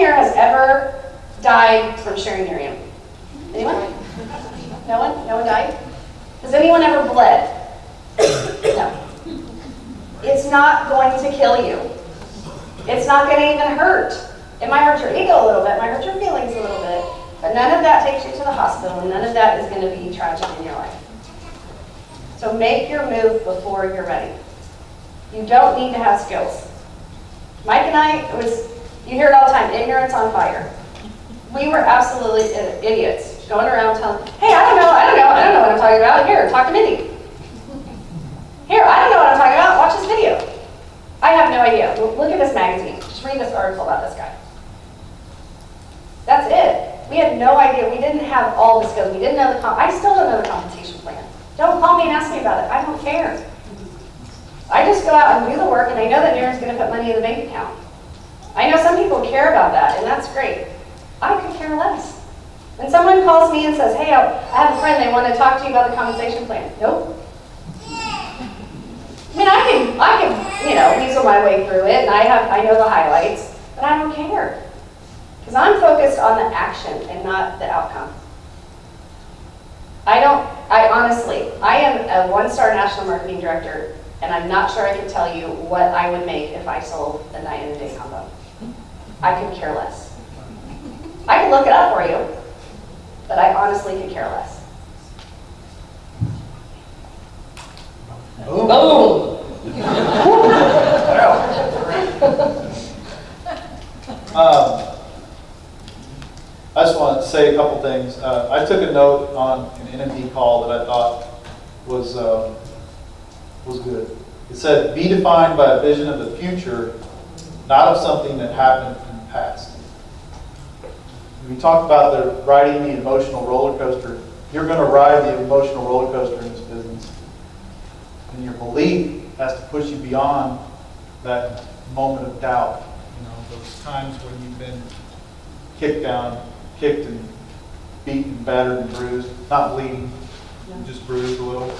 here has ever died from sharing Nerium? Anyone? No one? No one died? Has anyone ever bled? No. It's not going to kill you. It's not going to even hurt. It might hurt your ego a little bit, it might hurt your feelings a little bit, but none of that takes you to the hospital, and none of that is going to be tragic in your life. So make your move before you're ready. You don't need to have skills. Mike and I, you hear it all the time, ignorance on fire. We were absolutely idiots, going around telling, hey, I don't know what I'm talking about. Here, talk to Mindy. Here, I don't know what I'm talking about. Watch this video. I have no idea. Look at this magazine. Just read this article about this guy. That's it. We had no idea. We didn't have all the skills. We didn't know I still don't know the compensation plan. Don't call me and ask me about it. I don't care. I just go out and do the work, and I know that Nerium's going to put money in the bank account. I know some people care about that, and that's great. I could care less. When someone calls me and says, hey, I have a friend, they want to talk to you about the compensation plan. Nope. I mean, I can, weasel my way through it, and I know the highlights, but I don't care. Because I'm focused on the action and not the outcome. I am a one-star national marketing director, and I'm not sure I can tell you what I would make if I sold a night and a day combo. I could care less. I can look it up for you, but I honestly could care less. Boom! I just want to say a couple things. I took a note on an NMD call that I thought was good. It said, be defined by a vision of the future, not of something that happened in the past. We talked about riding the emotional roller coaster. You're going to ride the emotional roller coaster in this business. And your belief has to push you beyond that moment of doubt. Those times when you've been kicked and beaten, battered, and bruised. Not bleeding, just bruised a little.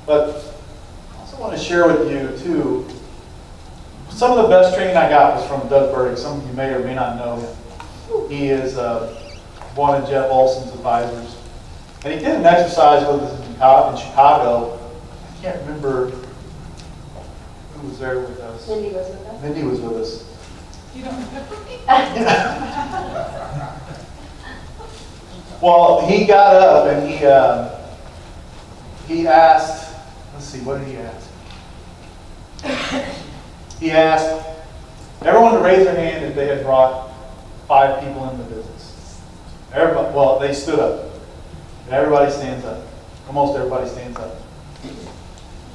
But I also want to share with you, too, some of the best training I got was from Doug Burdick. Some of you may or may not know him. He is one of Jeff Olson's advisors. And he did an exercise with us in Chicago. I can't remember who was there with us. Mindy was with us. Mindy was with us. You don't remember me? Well, he got up and he asked, let's see, what did he ask? He asked everyone to raise their hand if they had brought 5 people into the business. Everybody, well, they stood up. Everybody stands up. Almost everybody stands up.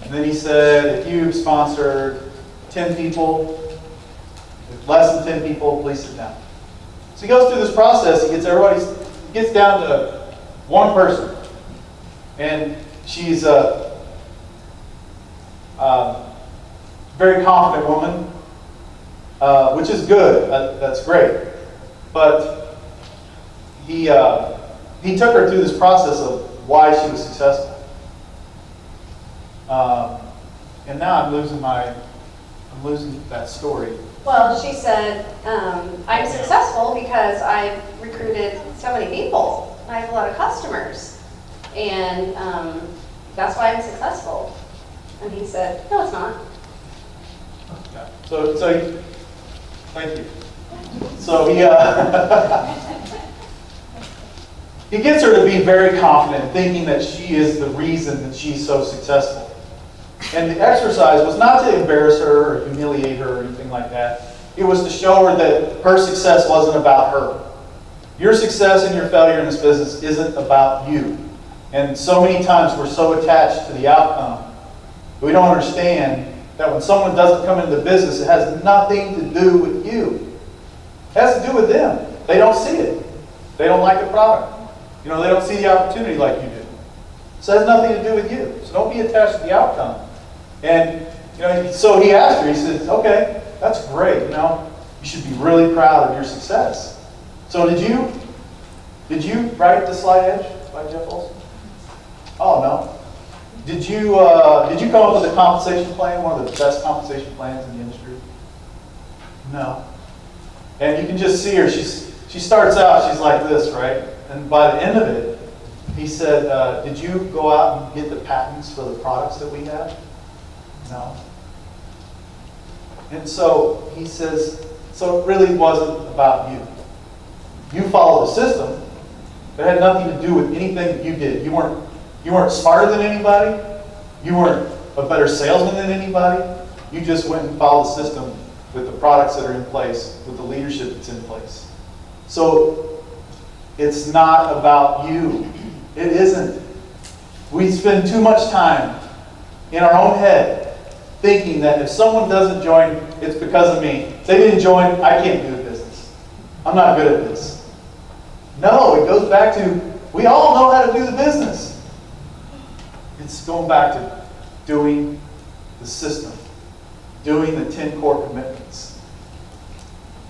And then he said, if you've sponsored 10 people, if less than 10 people, please sit down. So he goes through this process. He gets down to one person. And she's a very confident woman, which is good. That's great. But he took her through this process of why she was successful. And now I'm losing that story. Well, she said, I'm successful because I've recruited so many people. I have a lot of customers. And that's why I'm successful. And he said, no, it's not. Yeah. So thank you. So he gets her to be very confident, thinking that she is the reason that she's so successful. And the exercise was not to embarrass her or humiliate her or anything like that. It was to show her that her success wasn't about her. Your success and your failure in this business isn't about you. And so many times we're so attached to the outcome, we don't understand that when someone doesn't come into the business, it has nothing to do with you. It has to do with them. They don't see it. They don't like the product. They don't see the opportunity like you do. So it has nothing to do with you. So don't be attached to the outcome. And so he asked her, he said, okay, that's great. You should be really proud of your success. So did you write The Slight Edge by Jeff Olson? Oh, no. Did you come up with a compensation plan, one of the best compensation plans in the industry? No. And you can just see her. She starts out, she's like this, right? And by the end of it, he said, did you go out and get the patents for the products that we have? No. And so he says, so it really wasn't about you. You followed the system. It had nothing to do with anything that you did. You weren't smarter than anybody. You weren't a better salesman than anybody. You just went and followed the system with the products that are in place, with the leadership that's in place. So it's not about you. It isn't. We spend too much time in our own head thinking that if someone doesn't join, it's because of me. If they didn't join, I can't do the business. I'm not good at this. No, it goes back to, we all know how to do the business. It's going back to doing the system, doing the 10 core commitments.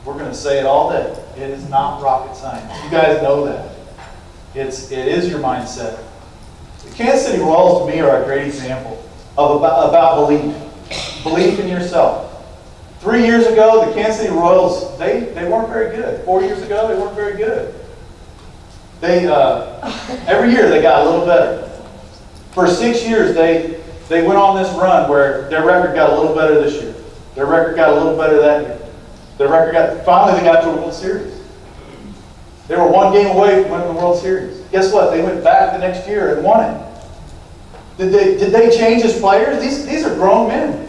We're going to say it all day. It is not rocket science. You guys know that. It is your mindset. The Kansas City Royals, to me, are a great example of about belief. Belief in yourself. 3 years ago, the Kansas City Royals, they weren't very good. 4 years ago, they weren't very good. Every year they got a little better. For 6 years, they went on this run where their record got a little better this year. Their record got a little better that year. Finally they got to the World Series. They were one game away from winning the World Series. Guess what? They went back the next year and won it. Did they change as players? These are grown men.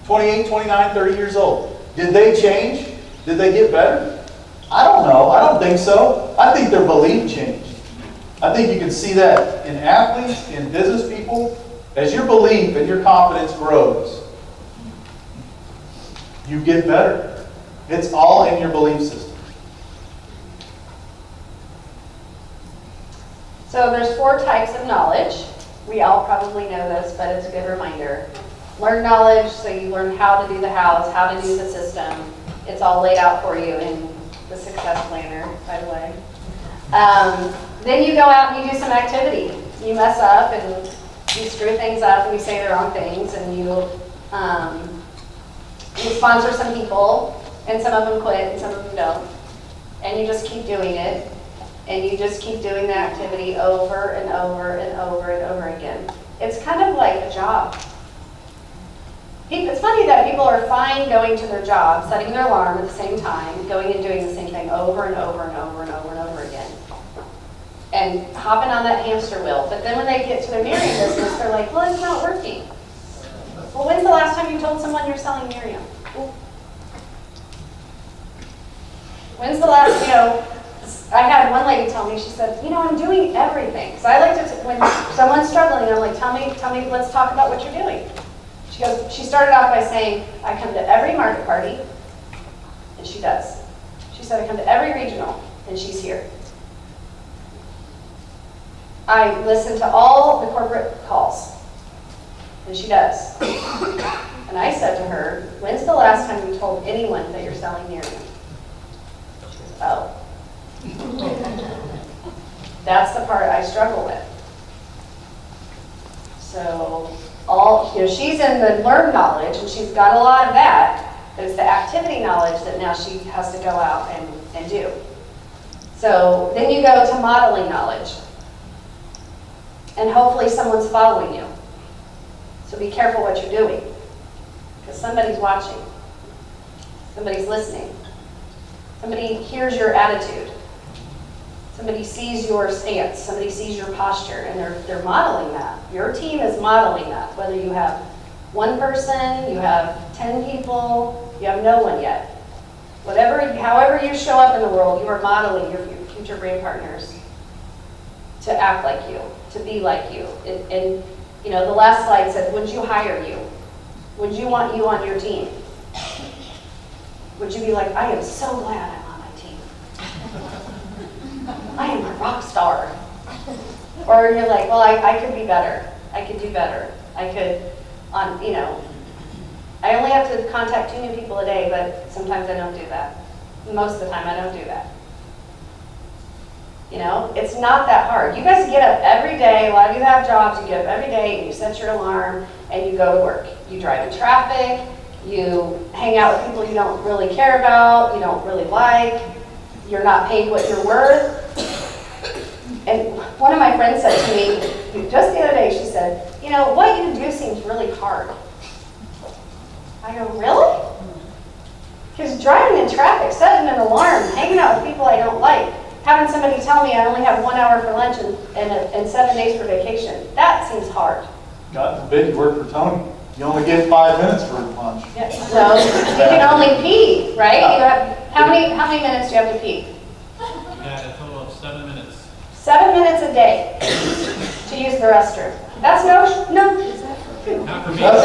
28, 29, 30 years old. Did they change? Did they get better? I don't know. I don't think so. I think their belief changed. I think you can see that in athletes, in business people. As your belief and your confidence grows, you get better. It's all in your belief system. So there's 4 types of knowledge. We all probably know this, but it's a good reminder. Learn knowledge, so you learn how to do the house, how to do the system. It's all laid out for you in the Success Planner, by the way. Then you go out and you do some activity. You mess up and you screw things up and you say the wrong things, and you sponsor some people, and some of them quit and some of them don't. And you just keep doing it. And you just keep doing the activity over and over and over and over again. It's kind of like a job. It's funny that people are fine going to their job, setting their alarm at the same time, going and doing the same thing over and over and over and over and over again. And hopping on that hamster wheel. But then when they get to their Nerium business, they're like, well, it's not working. Well, when's the last time you told someone you're selling Nerium? When's the last, I had one lady tell me, she said, I'm doing everything. So I like to, when someone's struggling, I'm like, tell me, let's talk about what you're doing. She started off by saying, I come to every market party, and she does. She said, I come to every regional, and she's here. I listen to all the corporate calls, and she does. And I said to her, when's the last time you told anyone that you're selling Nerium? She goes, oh. That's the part I struggle with. So she's in the learned knowledge, and she's got a lot of that, but it's the activity knowledge that now she has to go out and do. So then you go to modeling knowledge, and hopefully someone's following you. So be careful what you're doing, because somebody's watching, somebody's listening, somebody hears your attitude. Somebody sees your stance, somebody sees your posture, and they're modeling that. Your team is modeling that, whether you have one person, you have 10 people, you have no one yet. However you show up in the world, you are modeling your future brand partners to act like you, to be like you. And the last slide said, would you hire you? Would you want you on your team? Would you be like, I am so glad I'm on my team. I am a rock star. Or you're like, well, I could be better. I could do better. I could, I only have to contact 2 new people a day, but sometimes I don't do that. Most of the time I don't do that. It's not that hard. You guys get up every day. A lot of you have jobs. You get up every day and you set your alarm and you go to work. You drive in traffic. You hang out with people you don't really care about, you don't really like, you're not paid what you're worth. And one of my friends said to me, just the other day, she said, you know, what you do seems really hard. I go, really? Because driving in traffic, setting an alarm, hanging out with people I don't like, having somebody tell me I only have 1 hour for lunch and 7 days for vacation, that seems hard. God forbid you work for Tony. You only get 5 minutes for lunch. No, you can only pee, right? You have, how many minutes do you have to pee? You got a total of 7 minutes. 7 minutes a day to use the restroom. That's no. Not for me. That's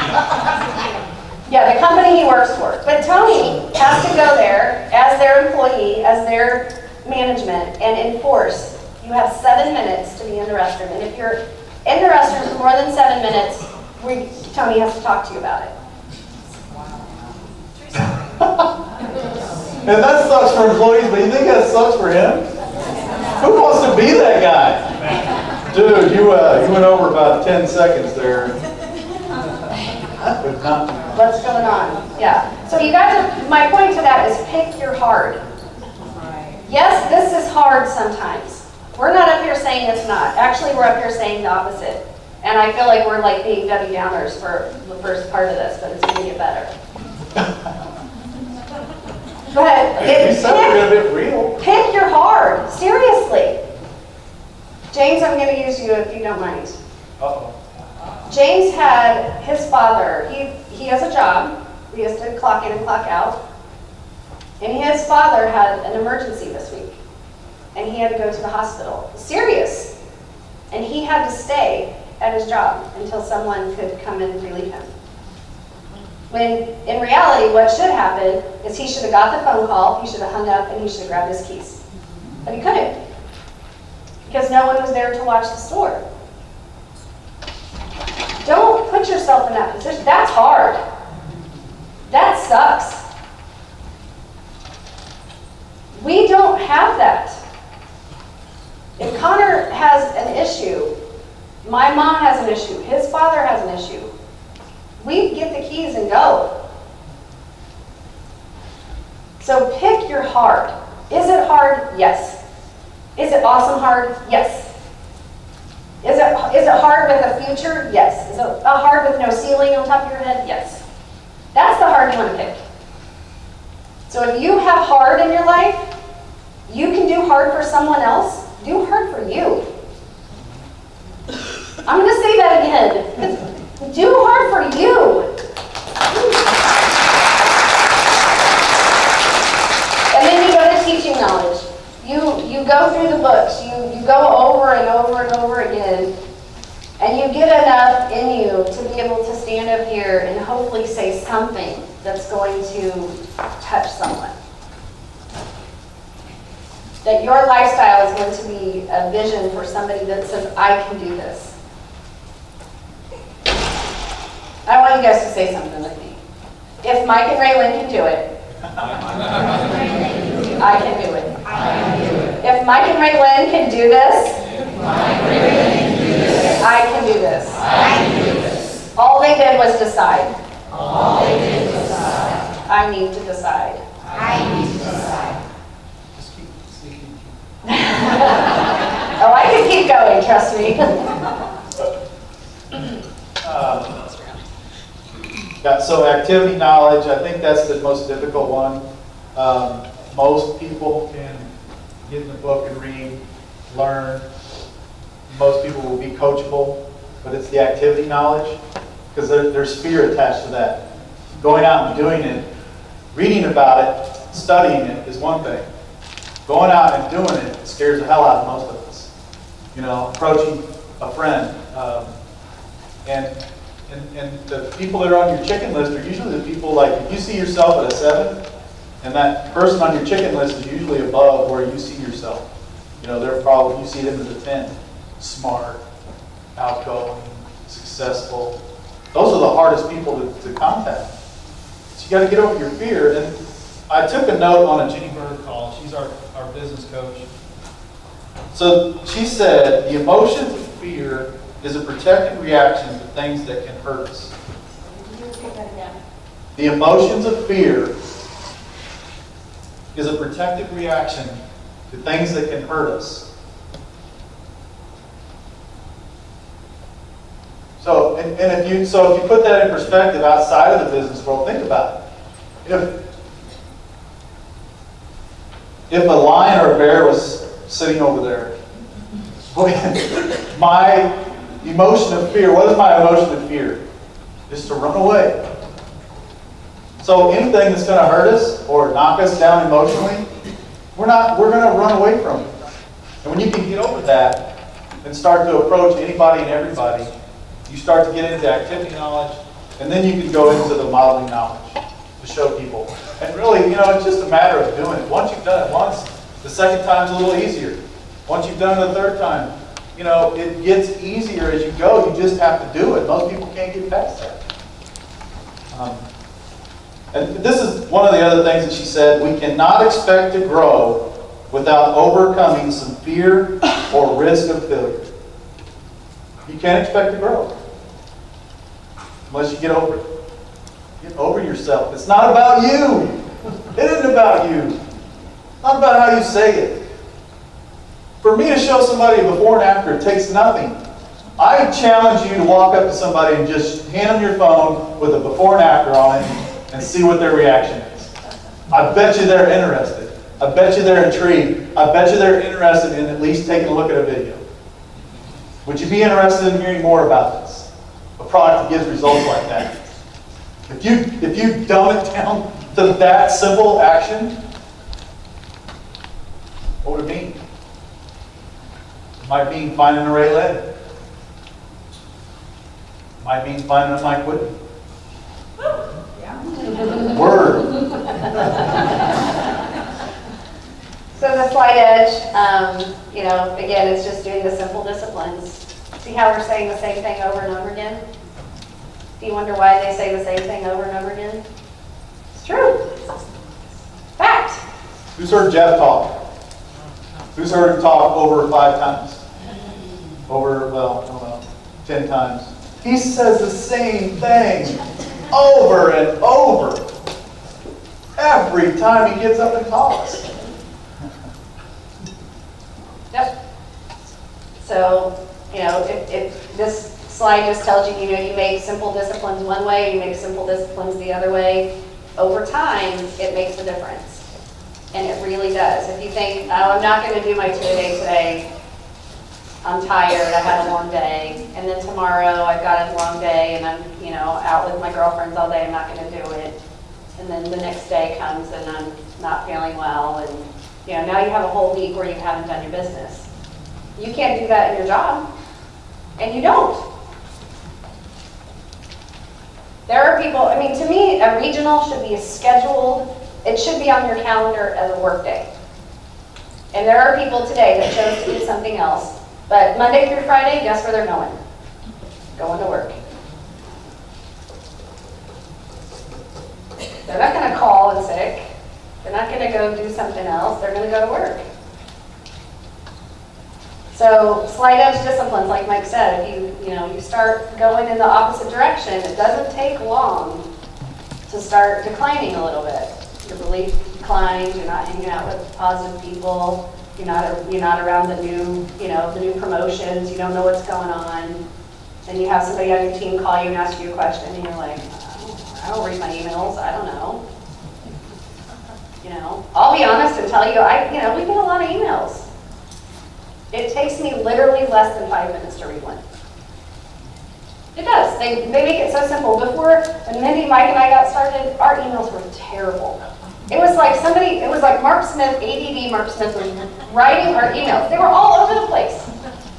not Yeah, the company he works for. But Tony has to go there as their employee, as their management, and enforce. You have 7 minutes to be in the restroom. And if you're in the restroom for more than 7 minutes, Tony has to talk to you about it. And that sucks for employees, but you think that sucks for him? Who wants to be that guy? Dude, you went over about 10 seconds there. But not. What's going on? Yeah. So you guys, my point to that is pick your hard. Yes, this is hard sometimes. We're not up here saying it's not. Actually, we're up here saying the opposite. And I feel like we're like being Debbie Downers for the first part of this, but it's going to get better. Go ahead. You said we're going to be real. Pick your hard. Seriously. James, I'm going to use you if you don't mind. Uh-oh. James had his father, he has a job, he has to clock in and clock out, and his father had an emergency this week, and he had to go to the hospital. Serious. And he had to stay at his job until someone could come and relieve him. When in reality, what should happen is he should have got the phone call, he should have hung up, and he should have grabbed his keys. But he couldn't, because no one was there to watch the store. Don't put yourself in that position. That's hard. That sucks. We don't have that. If Connor has an issue, my mom has an issue, his father has an issue, we get the keys and go. So pick your hard. Is it hard? Yes. Is it awesome hard? Yes. Is it hard with a future? Yes. Is it hard with no ceiling on top of your head? Yes. That's the hard you want to pick. So if you have hard in your life, you can do hard for someone else. Do hard for you. I'm going to say that again. Do hard for you. And then you go to teaching knowledge. You go through the books. You go over and over and over again. And you get enough in you to be able to stand up here and hopefully say something that's going to touch someone. That your lifestyle is going to be a vision for somebody that says, I can do this. I want you guys to say something with me. If Mike and Raelyn can do it, I can do it. If Mike and Raelyn can do this, I can do this. All they did was decide. I need to decide. Just keep speaking. Oh, I can keep going, trust me. So activity knowledge, I think that's the most difficult one. Most people can get in the book and read, learn. Most people will be coachable, but it's the activity knowledge, because there's fear attached to that. Going out and doing it, reading about it, studying it is one thing. Going out and doing it scares the hell out of most of us. You know, approaching a friend. And the people that are on your chicken list are usually the people, like, if you see yourself at a 7, and that person on your chicken list is usually above where you see yourself. You know, they're probably, you see them as a 10. Smart, outgoing, successful. Those are the hardest people to contact. So you got to get over your fear. And I took a note on a Jenny Berger call. She's our business coach. So she said, the emotion of fear is a protective reaction to things that can hurt us. The emotions of fear is a protective reaction to things that can hurt us. So, if you put that in perspective outside of the business world, think about it. If a lion or a bear was sitting over there, my emotion of fear, what is my emotion of fear? Just to run away. So anything that's going to hurt us or knock us down emotionally, we're going to run away from it. And when you can get over that and start to approach anybody and everybody, you start to get into activity knowledge, and then you can go into the modeling knowledge to show people. And really, it's just a matter of doing it. Once you've done it once, the second time's a little easier. Once you've done it the third time, it gets easier as you go. You just have to do it. Most people can't get past that. And this is one of the other things that she said. We cannot expect to grow without overcoming some fear or risk of failure. You can't expect to grow unless you get over it. Get over yourself. It's not about you. It isn't about you. It's not about how you say it. For me to show somebody a before and after, it takes nothing. I challenge you to walk up to somebody and just hand them your phone with a before and after on it and see what their reaction is. I bet you they're interested. I bet you they're intrigued. I bet you they're interested in at least taking a look at a video. Would you be interested in hearing more about this? A product that gives results like that. If you dumb it down to that simple action, what would it mean? It might mean finding a Raelyn. It might mean finding a Mike Whitney. Word. So the slight edge, again, it's just doing the simple disciplines. See how we're saying the same thing over and over again? Do you wonder why they say the same thing over and over again? It's true. Fact. Who's heard Jeff talk? Who's heard him talk over 5 times? Over, I don't know, 10 times. He says the same thing over and over. Every time he gets up and talks. Yep. So, if this slide just tells you, you make simple disciplines one way, you make simple disciplines the other way, over time, it makes a difference. And it really does. If you think, oh, I'm not going to do my 2-a-day today, I'm tired, I had a long day, and then tomorrow I've got a long day and I'm, out with my girlfriends all day, I'm not going to do it. And then the next day comes and I'm not feeling well, and now you have a whole week where you haven't done your business. You can't do that in your job, and you don't. There are people, to me, a regional should be scheduled, it should be on your calendar as a work day. And there are people today that chose to do something else, but Monday through Friday, guess where they're going? Going to work. They're not going to call in sick. They're not going to go do something else. They're going to go to work. So slight edge disciplines, like Mike said, if you start going in the opposite direction, it doesn't take long to start declining a little bit. Your belief declines. You're not hanging out with positive people. You're not around the new promotions. You don't know what's going on. And you have somebody on your team call you and ask you a question, and you're like, I don't read my emails. I don't know. I'll be honest and tell you, we get a lot of emails. It takes me literally less than 5 minutes to read one. It does. They make it so simple. Before, when Mindy, Mike, and I got started, our emails were terrible. It was like Mark Smith, ADD Mark Smith was writing our emails. They were all over the place.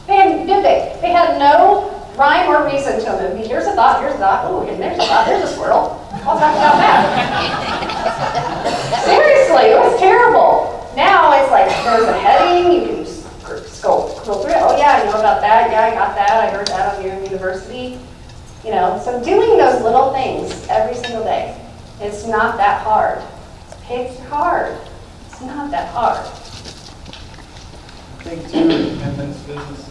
They had no rhyme or reason to them. Here's a thought, oh, and there's a thought, there's a squirrel. I'll talk about that. Seriously, it was terrible. Now it's like there's a heading, you can just scroll through it. Oh yeah, I know about that. Yeah, I got that. I heard that on your university. So doing those little things every single day, it's not that hard. It's hard. It's not that hard. I think too, in this business,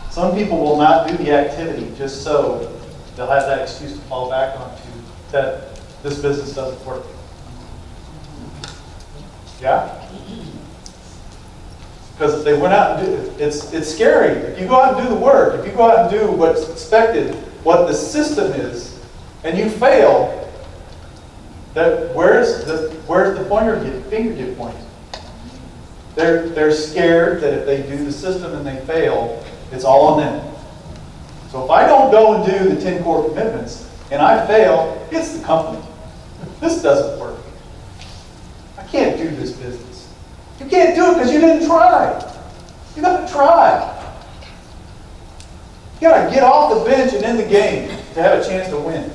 some people will not do the activity just so they'll have that excuse to fall back onto that this business doesn't work. Yeah? Because if they went out and do it's scary. If you go out and do the work, if you go out and do what's expected, what the system is, and you fail, that where's the finger get pointed? They're scared that if they do the system and they fail, it's all on them. So if I don't go and do the 10 core commitments and I fail, it's the company. This doesn't work. I can't do this business. You can't do it because you didn't try. You got to try. You got to get off the bench and in the game to have a chance to win.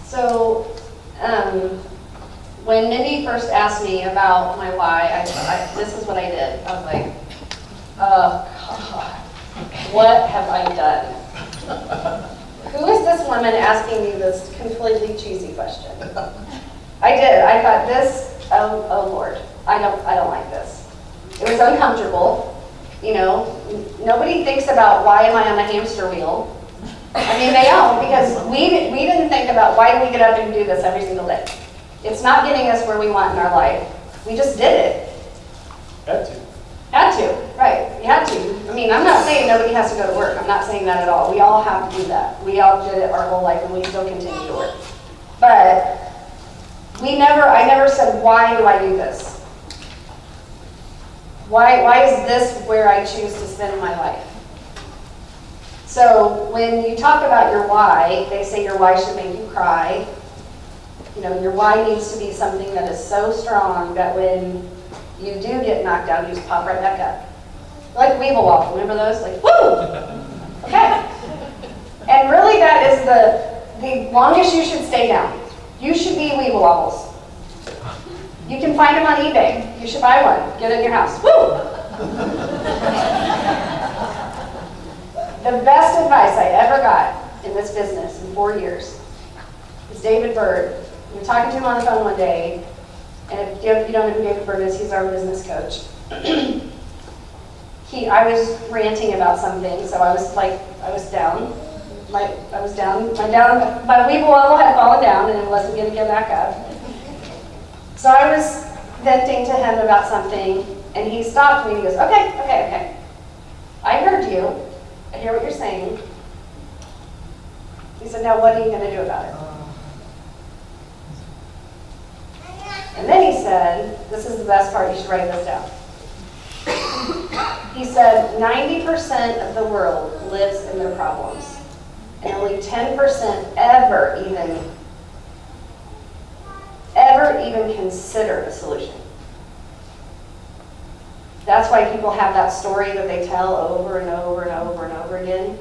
So, when Mindy first asked me about my why, this is what I did. I was like, oh, God, what have I done? Who is this woman asking me this completely cheesy question? I did. I thought oh Lord, I don't like this. It was uncomfortable. You know, nobody thinks about why am I on a hamster wheel. I mean, they don't, because we didn't think about why do we get up and do this every single day. It's not getting us where we want in our life. We just did it. Had to. Had to, right. You had to. I mean, I'm not saying nobody has to go to work. I'm not saying that at all. We all have to do that. We all did it our whole life, and we still continue to work. But I never said, why do I do this? Why is this where I choose to spend my life? So when you talk about your why, they say your why should make you cry. You know, your why needs to be something that is so strong that when you do get knocked down, you just pop right back up. Like Weeble Waffle, remember those? Like, woo! Okay. And really that is the longest you should stay down. You should be Weeble Waffles. You can find them on eBay. You should buy one. Get it in your house. Woo! The best advice I ever got in this business in 4 years is David Bird. We were talking to him on the phone one day, and if you don't know who David Bird is, he's our business coach. I was ranting about something, so I was down. My Weeble Waffle had fallen down and it wasn't going to get back up. So I was venting to him about something, and he stopped me and he goes, okay. I heard you. I hear what you're saying. He said, now what are you going to do about it? And then he said, this is the best part, you should write this down. He said, 90% of the world lives in their problems, and only 10% ever even consider a solution. That's why people have that story that they tell over and over and over and over again,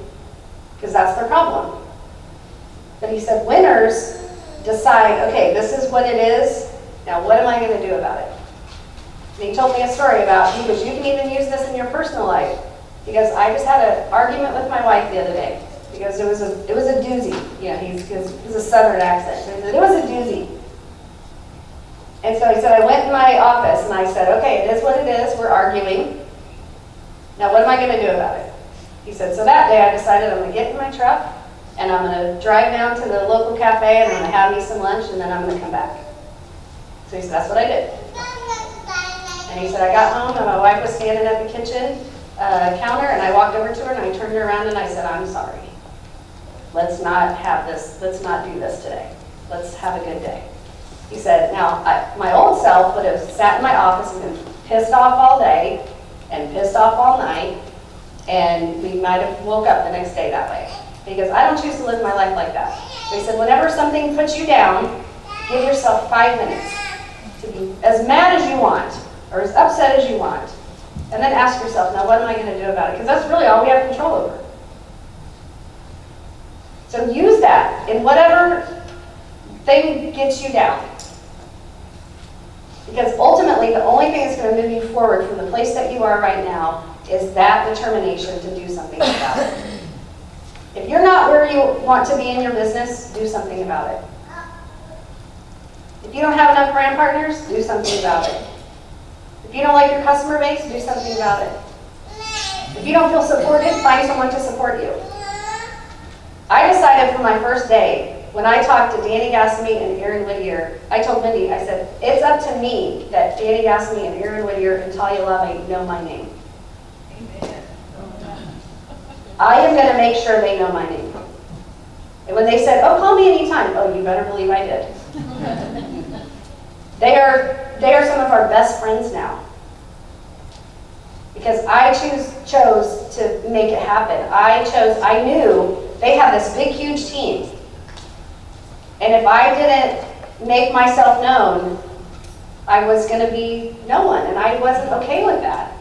because that's their problem. But he said, winners decide, okay, this is what it is, now what am I going to do about it? And he told me a story about, he goes, you can even use this in your personal life. Because I just had an argument with my wife the other day. Because it was a doozy. You know, he's a southern accent. So he said, it was a doozy. And so he said, I went in my office and I said, okay, it is what it is, we're arguing. Now what am I going to do about it? He said, so that day I decided I'm going to get in my truck and I'm going to drive down to the local cafe and I'm going to have me some lunch and then I'm going to come back. So he said, that's what I did. And he said, I got home and my wife was standing at the kitchen counter and I walked over to her and I turned her around and I said, I'm sorry. Let's not do this today. Let's have a good day. He said, now, my old self would have sat in my office and been pissed off all day and pissed off all night, and we might have woke up the next day that way. Because I don't choose to live my life like that. So he said, whenever something puts you down, give yourself 5 minutes to be as mad as you want or as upset as you want, and then ask yourself, now what am I going to do about it? Because that's really all we have control over. So use that in whatever thing gets you down. Because ultimately, the only thing that's going to move you forward from the place that you are right now is that determination to do something about it. If you're not where you want to be in your business, do something about it. If you don't have enough brand partners, do something about it. If you don't like your customer base, do something about it. If you don't feel supported, find someone to support you. excited for my first day. When I talked to Danny Gassamy and Aaron Whittier, I told Mindy, I said, it's up to me that Danny Gassamy and Aaron Whittier and Talia Lave know my name. I am going to make sure they know my name. And when they said, oh, call me anytime, oh, you better believe I did. They are some of our best friends now. Because I chose to make it happen. I knew they have this big, huge team. And if I didn't make myself known, I was going to be no one. And I wasn't okay with that.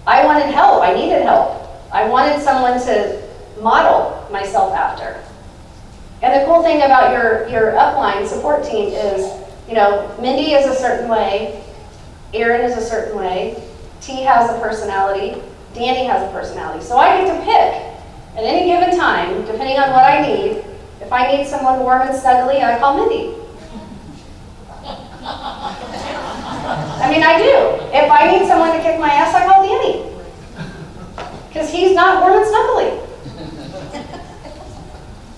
I wanted help. I needed help. I wanted someone to model myself after. And the cool thing about your upline support team is, you know, Mindy is a certain way, Aaron is a certain way, T has a personality, Danny has a personality. So I get to pick at any given time, depending on what I need. If I need someone warm and snuggly, I call Mindy. I mean, I do. If I need someone to kick my ass, I call Danny. Because he's not warm and snuggly.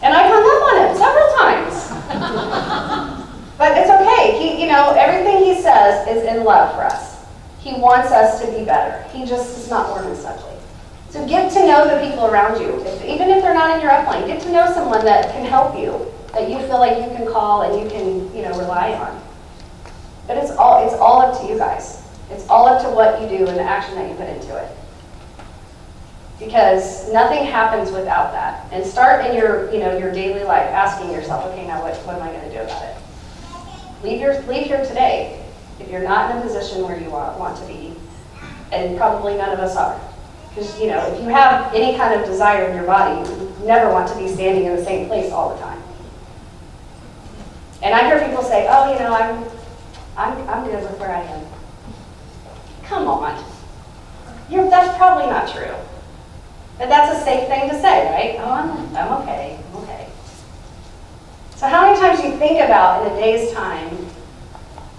And I hung up on him several times. But it's okay. He, you know, everything he says is in love for us. He wants us to be better. He just is not warm and snuggly. So get to know the people around you. Even if they're not in your upline, get to know someone that can help you, that you feel like you can call and you can, you know, rely on. But it's all up to you guys. It's all up to what you do and the action that you put into it. Because nothing happens without that. And start in your daily life asking yourself, okay, now what am I going to do about it? Leave here today if you're not in a position where you want to be, and probably none of us are. Because, you know, if you have any kind of desire in your body, you never want to be standing in the same place all the time. And I hear people say, oh, you know, I'm good with where I am. Come on. That's probably not true. But that's a safe thing to say, right? Oh, I'm okay. I'm okay. So how many times do you think about in a day's time,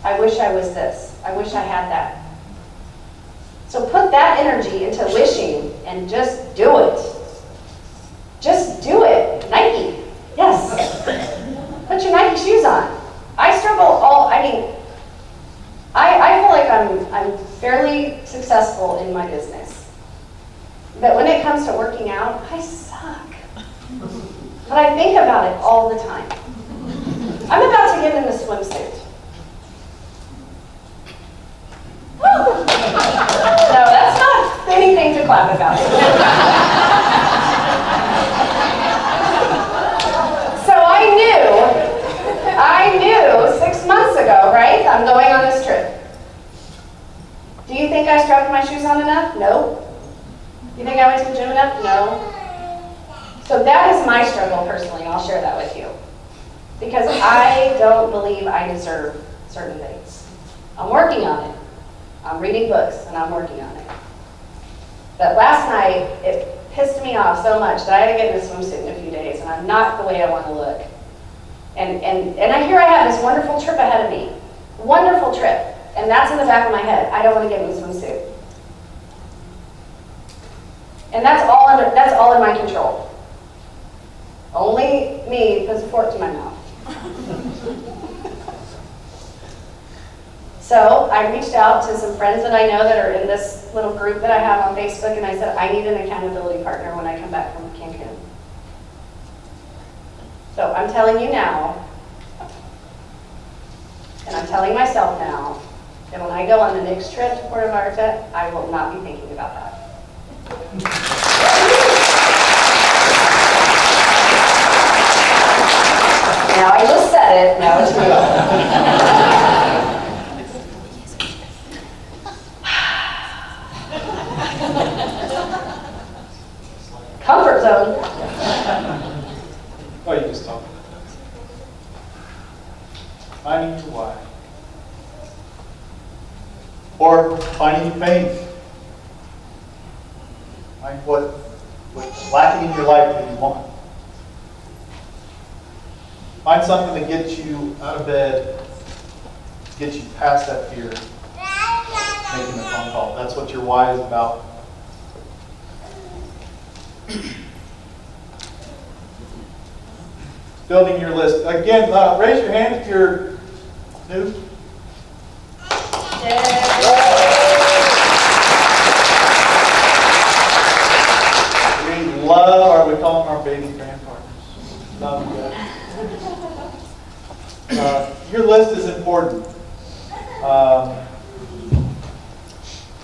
I wish I was this. I wish I had that. So put that energy into wishing and just do it. Just do it. Nike. Yes. Put your Nike shoes on. I feel like I'm fairly successful in my business. But when it comes to working out, I suck. But I think about it all the time. I'm about to get in a swimsuit. No, that's not anything to clap about. So I knew 6 months ago, right? I'm going on this trip. Do you think I strapped my shoes on enough? No. You think I went to the gym enough? No. So that is my struggle personally, and I'll share that with you. Because I don't believe I deserve certain things. I'm working on it. I'm reading books, and I'm working on it. But last night, it pissed me off so much that I had to get in a swimsuit in a few days, and I'm not the way I want to look. And I hear I have this wonderful trip ahead of me. Wonderful trip. And that's in the back of my head. I don't want to get in a swimsuit. And that's all in my control. Only me puts a fork to my mouth. So I reached out to some friends that I know that are in this little group that I have on Facebook, and I said, I need an accountability partner when I come back from Cancun. So I'm telling you now, and I'm telling myself now, that when I go on the next trip to Puerto Vallarta, I will not be thinking about that. Now I just said it, now it's real. Comfort zone. Oh, you just talked. Finding your why. Or finding your pain. Find what's lacking in your life that you want. Find something to get you out of bed, get you past that fear, making a phone call. That's what your why is about. building your list. Again, raise your hand if you're new. We love, or we call them our baby grand partners. Love you guys. Your list is important.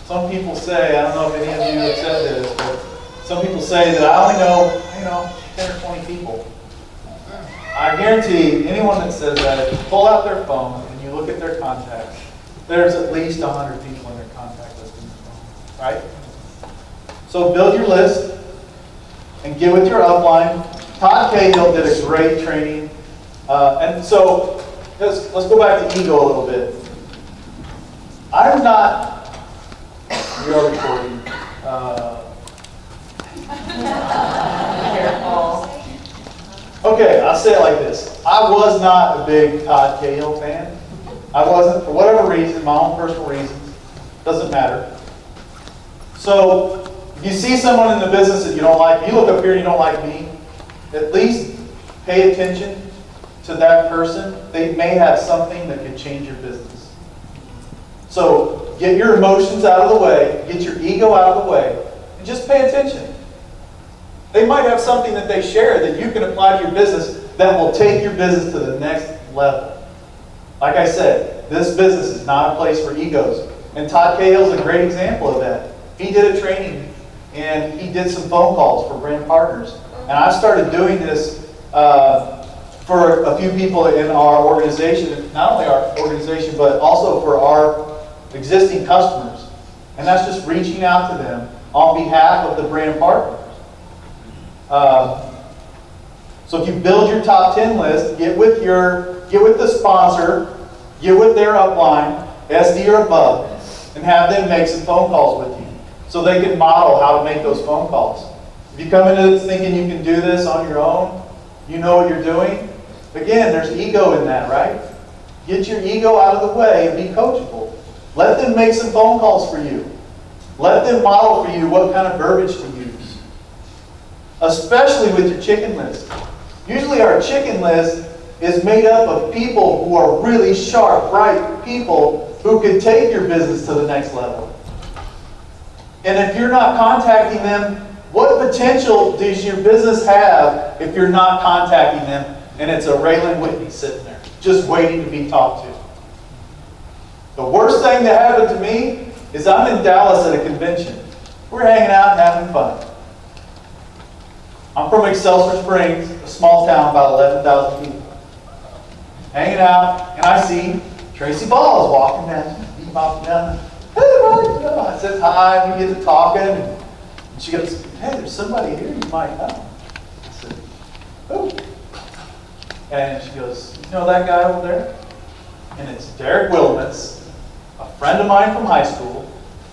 Some people say, I don't know if any of you have said this, but some people say that I only know, 10 or 20 people. I guarantee anyone that says that, if you pull out their phone and you look at their contacts, there's at least 100 people in their contact list in their phone, right? So build your list and get with your upline. Todd Cahill did a great training. And so let's go back to ego a little bit. I'm not, we are recording. Okay, I'll say it like this. I was not a big Todd Cahill fan. I wasn't, for whatever reason, my own personal reasons. Doesn't matter. So, if you see someone in the business that you don't like, you look up here and you don't like me, at least pay attention to that person. They may have something that could change your business. So, get your emotions out of the way, get your ego out of the way, and just pay attention. They might have something that they share that you can apply to your business that will take your business to the next level. Like I said, this business is not a place for egos. And Todd Cahill is a great example of that. He did a training and he did some phone calls for brand partners. And I started doing this for a few people in our organization, not only our organization, but also for our existing customers. And that's just reaching out to them on behalf of the brand partners. So if you build your top 10 list, get with the sponsor, get with their upline, SD or above, and have them make some phone calls with you so they can model how to make those phone calls. If you come into this thinking you can do this on your own, you know what you're doing, again, there's ego in that, right? Get your ego out of the way and be coachable. Let them make some phone calls for you. Let them model for you what kind of verbiage to use. Especially with your chicken list. Usually our chicken list is made up of people who are really sharp, bright people who can take your business to the next level. And if you're not contacting them, what potential does your business have if you're not contacting them and it's a Raelyn Whitney sitting there, just waiting to be talked to? The worst thing that happened to me is I'm in Dallas at a convention. We're hanging out and having fun. I'm from Excelsior Springs, a small town, about 11,000 people. Hanging out, and I see Tracy Balls walking down. Hey, buddy. I said hi, we get to talking, and she goes, hey, there's somebody here you might know. I said, who? And she goes, you know that guy over there? And it's Derek Willamets, a friend of mine from high school.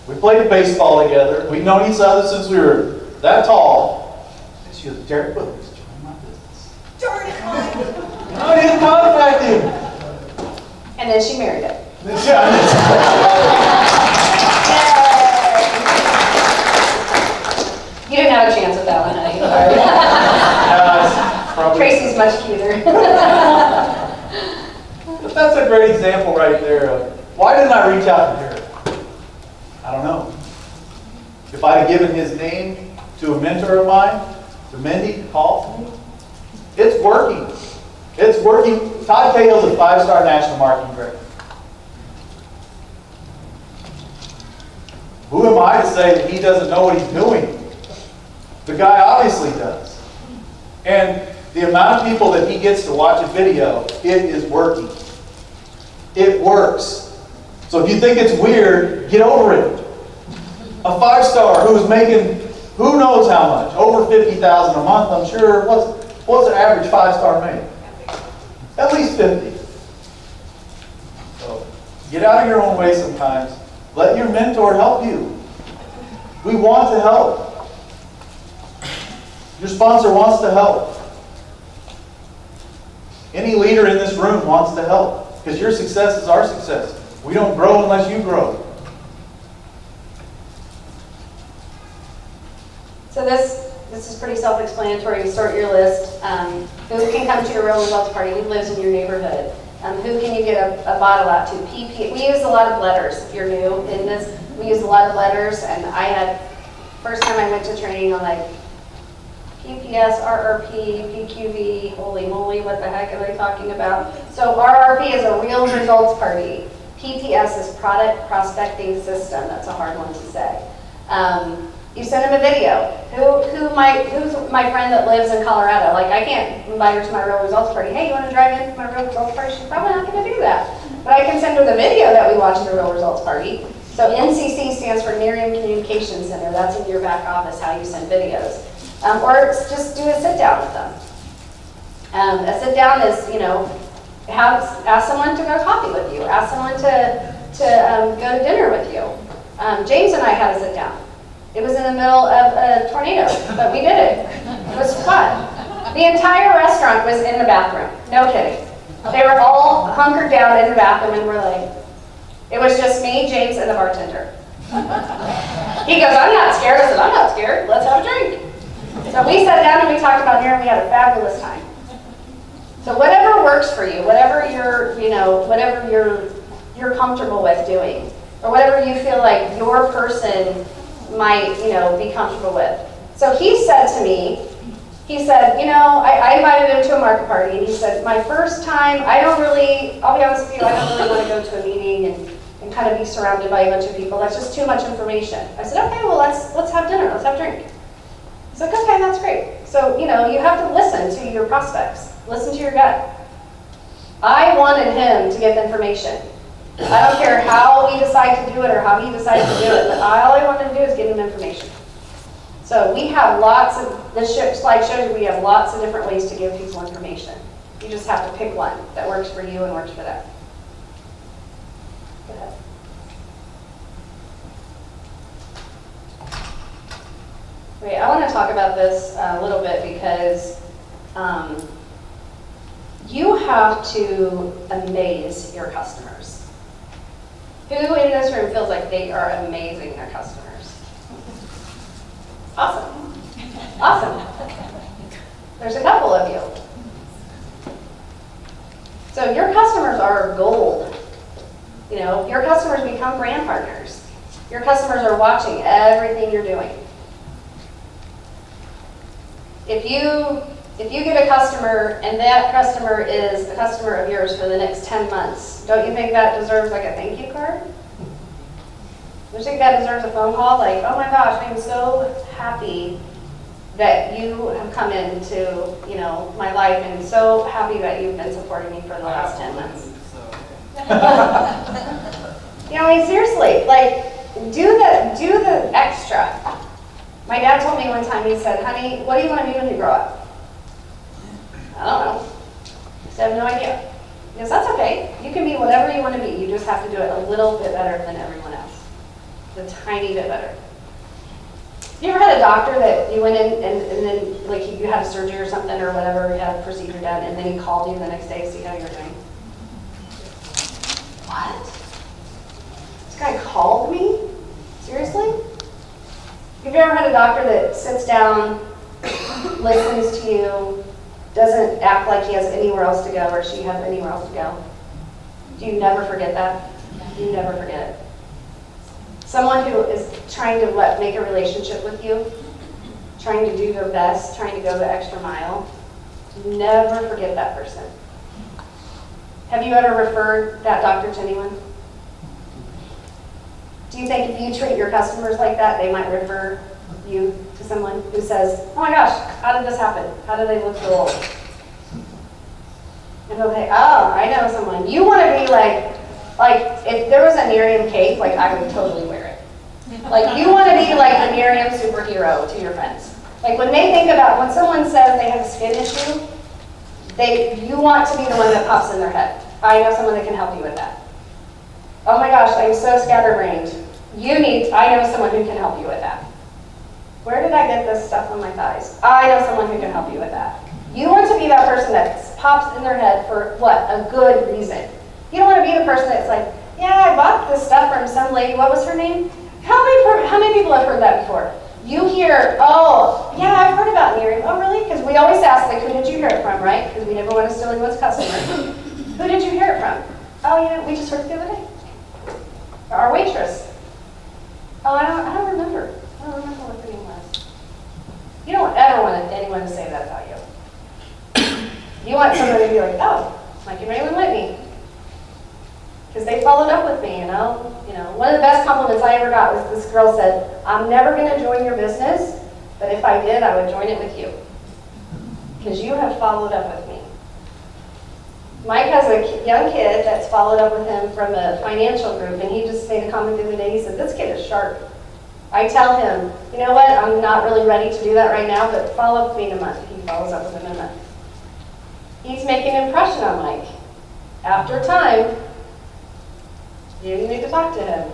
We played baseball together. We've known each other since we were that tall. She goes, Derek Williams, join my business. Darn it, Mike. I didn't contact him. And then she married him. You didn't have a chance with that one, honey. Tracy's much cuter. But that's a great example right there of why didn't I reach out to Derek? I don't know. If I had given his name to a mentor of mine, to Mindy, to call me, it's working. It's working. Todd Cahill's a 5-star national marketing director. Who am I to say that he doesn't know what he's doing? The guy obviously does. And the amount of people that he gets to watch a video, it is working. It works. So if you think it's weird, get over it. A 5-star who's making who knows how much, over $50,000 a month, I'm sure. What's an average 5-star make? At least 50. So get out of your own way sometimes. Let your mentor help you. We want to help. Your sponsor wants to help. Any leader in this room wants to help because your success is our success. We don't grow unless you grow. So this This is pretty self-explanatory. You sort your list. Who can come to your real results party? Who lives in your neighborhood? Who can you get a bottle out to? PP. We use a lot of letters. If you're new in this, we use a lot of letters. And I had, first time I went to training, I'm like, PPS, RRP, PQV, holy moly, what the heck are they talking about? So RRP is a real results party. PPS is product prospecting system. That's a hard one to say. You send them a video. Who's my friend that lives in Colorado? Like, I can't invite her to my real results party. Hey, you want to drive in to my real results party? She's probably not going to do that. But I can send her the video that we watched at the real results party. So NCC stands for Nerium Communication Center. That's in your back office, how you send videos. Or just do a sit down with them. A sit down is, you know, ask someone to go coffee with you. Ask someone to go to dinner with you. James and I had a sit down. It was in the middle of a tornado, but we did it. It was fun. The entire restaurant was in the bathroom. No kidding. They were all hunkered down in the bathroom, and we're like, it was just me, James, and the bartender. He goes, I'm not scared. I said, I'm not scared. Let's have a drink. So we sat down and we talked about Nerium. We had a fabulous time. So whatever works for you, whatever you're comfortable with doing, or whatever you feel like your person might, be comfortable with. So he said to me, I invited him to a market party, and he said, my first time, I'll be honest with you, I don't really want to go to a meeting and kind of be surrounded by a bunch of people. That's just too much information. I said, okay, well, let's have dinner, let's have a drink. He's like, okay, that's great. So, you have to listen to your prospects, listen to your gut. I wanted him to get the information. I don't care how we decide to do it or how he decides to do it, but all I wanted to do is give him information. So we have lots of, slide shows you we have lots of different ways to give people information. You just have to pick one that works for you and works for them. Go ahead. Okay, I want to talk about this a little bit because you have to amaze your customers. Who in this room feels like they are amazing their customers? Awesome. Awesome. There's a couple of you. So your customers are gold. Your customers become brand partners. Your customers are watching everything you're doing. If you get a customer and that customer is a customer of yours for the next 10 months, don't you think that deserves like a thank you card? Don't you think that deserves a phone call? Like, oh my gosh, I'm so happy that you have come into, my life, and so happy that you've been supporting me for the last 10 months. Seriously, like, do the extra. My dad told me one time, he said, honey, what do you want to be when you grow up? I don't know. I said, I have no idea. He goes, that's okay. You can be whatever you want to be. You just have to do it a little bit better than everyone else. A tiny bit better. You ever had a doctor that you went in and then like you had a surgery or something or whatever, you had a procedure done, and then he called you the next day to see how you were doing? What? This guy called me? Seriously? Have you ever had a doctor that sits down, listens to you, doesn't act like he has anywhere else to go or she has anywhere else to go? Do you never forget that? You never forget it. Someone who is trying to make a relationship with you, trying to do their best, trying to go the extra mile, never forget that person. Have you ever referred that doctor to anyone? Do you think if you treat your customers like that, they might refer you to someone who says, oh my gosh, how did this happen? How did they look so old? And they'll say, oh, I know someone. You want to be like if there was a Nerium cape, like I would totally wear it. Like you want to be like the Nerium superhero to your friends. Like when someone says they have a skin issue, you want to be the one that pops in their head. I know someone that can help you with that. Oh my gosh, I'm so scatterbrained. I know someone who can help you with that. Where did I get this stuff on my thighs? I know someone who can help you with that. You want to be that person that pops in their head for what? A good reason. You don't want to be the person that's like, yeah, I bought this stuff from some lady. What was her name? How many people have heard that before? You hear, oh, yeah, I've heard about Nerium. Oh, really? Because we always ask, like, who did you hear it from, right? Because we never want to steal anyone's customer. Who did you hear it from? Oh, we just heard it the other day. Our waitress. Oh, I don't remember. I don't remember what the name was. You don't ever want anyone to say that about you. You want somebody to be like, oh, Mike and Raelyn Whitney. Because they followed up with me, you know. One of the best compliments I ever got was this girl said, I'm never going to join your business, but if I did, I would join it with you. Because you have followed up with me. Mike has a young kid that's followed up with him from a financial group, and he just made a comment the other day. He said, this kid is sharp. I tell him, you know what, I'm not really ready to do that right now, but follow up with me in a month. He follows up with him in a month. He's making an impression on Mike. After time, you need to talk to him.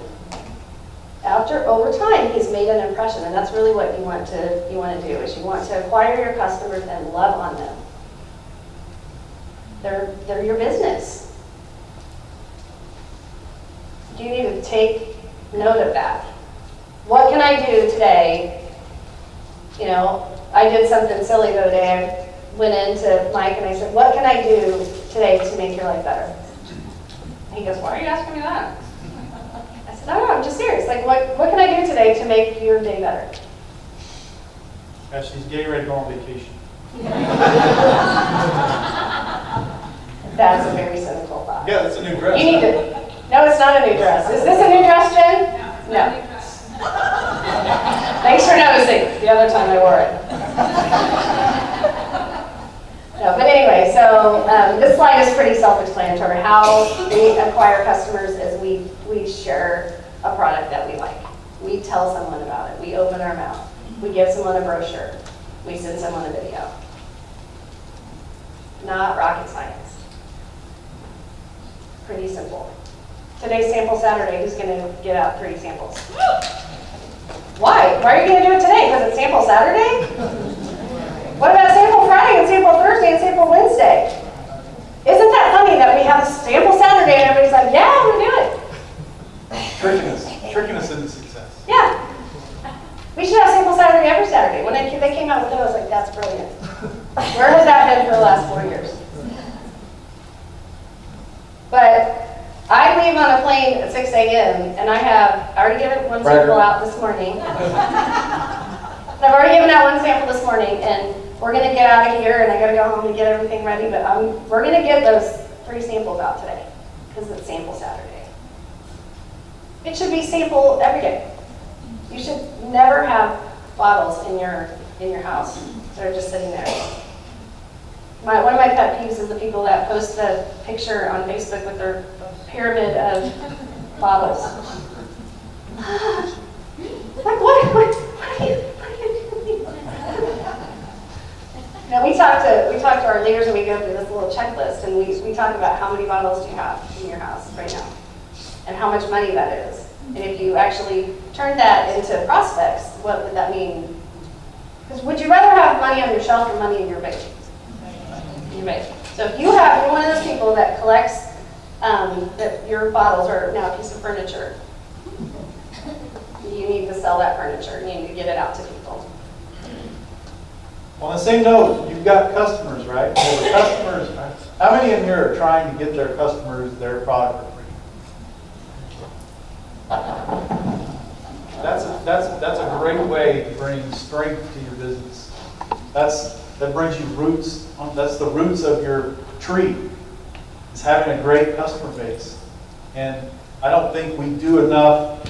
Over time, he's made an impression, and that's really what you want to do, is you want to acquire your customers and love on them. They're your business. You need to take note of that. What can I do today? I did something silly the other day. I went into Mike and I said, what can I do today to make your life better? And he goes, why are you asking me that? I said, no, I'm just serious. Like, what can I do today to make your day better? She's getting ready to go on vacation. That's a very cynical thought. Yeah, that's a new dress. You need to. No, it's not a new dress. Is this a new dress, Jen? No. Thanks for noticing the other time I wore it. No, but anyway, so this slide is pretty self-explanatory. How we acquire customers is we share a product that we like. We tell someone about it. We open our mouth. We give someone a brochure. We send someone a video. Not rocket science. Pretty simple. Today's Sample Saturday. Who's going to get out 3 samples? Why? Why are you going to do it today? Because it's Sample Saturday? What about Sample Friday and Sample Thursday and Sample Wednesday? Isn't that funny that we have Sample Saturday and everybody's like, yeah, I'm going to do it? Tricking us into success. Yeah. We should have Sample Saturday every Saturday. When they came out with it, I was like, that's brilliant. Where has that been for the last 4 years? But I leave on a plane at 6 a.m. and I already given one sample out this morning. I've already given out one sample this morning, and we're going to get out of here, and I got to go home and get everything ready. But we're going to get those 3 samples out today because it's Sample Saturday. It should be sample every day. You should never have bottles in your house that are just sitting there. One of my pet peeves is the people that post the picture on Facebook with their pyramid of bottles. Like, what are you doing? Now, we talk to our leaders and we go through this little checklist, and we talk about how many bottles do you have in your house right now and how much money that is. And if you actually turn that into prospects, what would that mean? Because would you rather have money on your shelf or money in your bank? So if you're one of those people that collects that your bottles are now a piece of furniture, you need to sell that furniture. You need to get it out to people. On the same note, you've got customers, right? Well, the customers, how many in here are trying to get their customers their product for free? That's a great way to bring strength to your business. That brings you roots. That's the roots of your tree, is having a great customer base. And I don't think we do enough.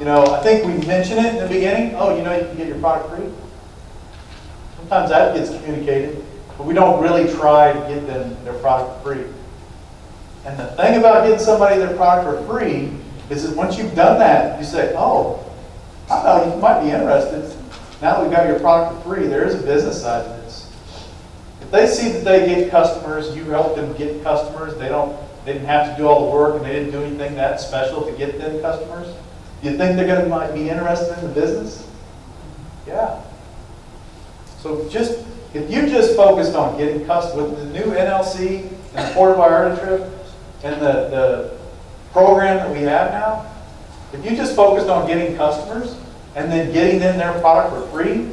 I think we mention it in the beginning. Oh, you can get your product free. Sometimes that gets communicated, but we don't really try to get them their product free. And the thing about getting somebody their product for free is that once you've done that, you say, oh, I know you might be interested. Now that we've got your product for free, there is a business side to this. If they see that they get customers, you help them get customers, they didn't have to do all the work and they didn't do anything that special to get them customers, do you think they're might be interested in the business? Yeah. So if you just focused on getting customers, with the new NLC and the Port of Vallarta trip and the program that we have now, if you just focused on getting customers, and then getting them their product for free?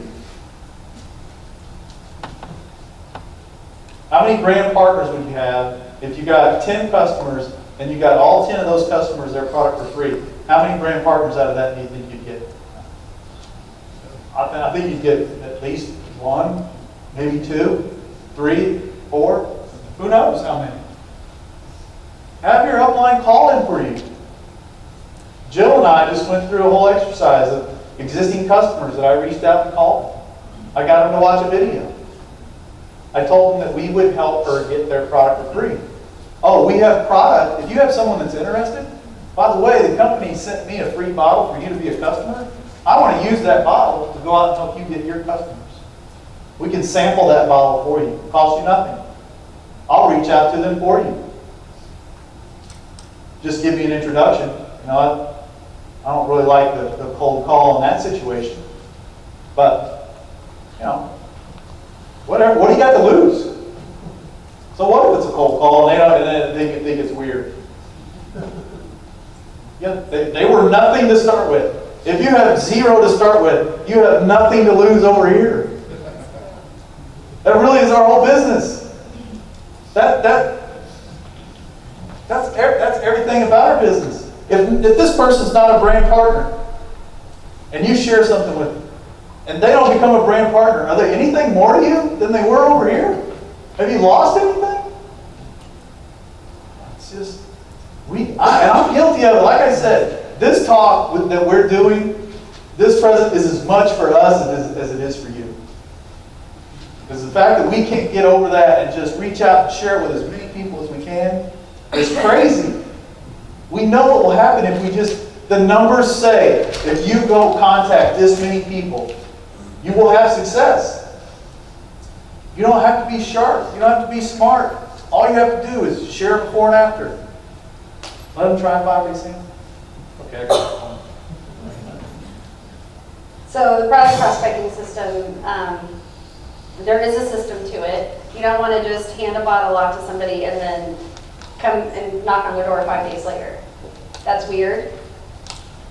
How many brand partners would you have if you got 10 customers and you got all 10 of those customers their product for free? How many brand partners out of that do you think you'd get? I think you'd get at least 1, maybe 2, 3, 4. Who knows how many? Have your upline call in for you. Jill and I just went through a whole exercise of existing customers that I reached out and called. I got them to watch a video. I told them that we would help her get their product for free. Oh, we have product. If you have someone that's interested, by the way, the company sent me a free bottle for you to be a customer. I want to use that bottle to go out and help you get your customers. We can sample that bottle for you. It costs you nothing. I'll reach out to them for you. Just give me an introduction. You know, I don't really like the cold call in that situation. But, you know, whatever. What do you got to lose? So what if it's a cold call and they think it's weird? Yeah, they were nothing to start with. If you have 0 to start with, you have nothing to lose over here. That really is our whole business. That's everything about our business. If this person's not a brand partner, and you share something with them, and they don't become a brand partner, are they anything more to you than they were over here? Have you lost anything? It's just, and I'm guilty of it. Like I said, this talk that we're doing, this present is as much for us as it is for you. Because the fact that we can't get over that and just reach out and share it with as many people as we can is crazy. We know what will happen if we the numbers say, if you go contact this many people, you will have success. You don't have to be sharp. You don't have to be smart. All you have to do is share before and after. Let them try 5 examples. Okay. So the product prospecting system, there is a system to it. You don't want to just hand a bottle off to somebody and then come and knock on their door 5 days later. That's weird.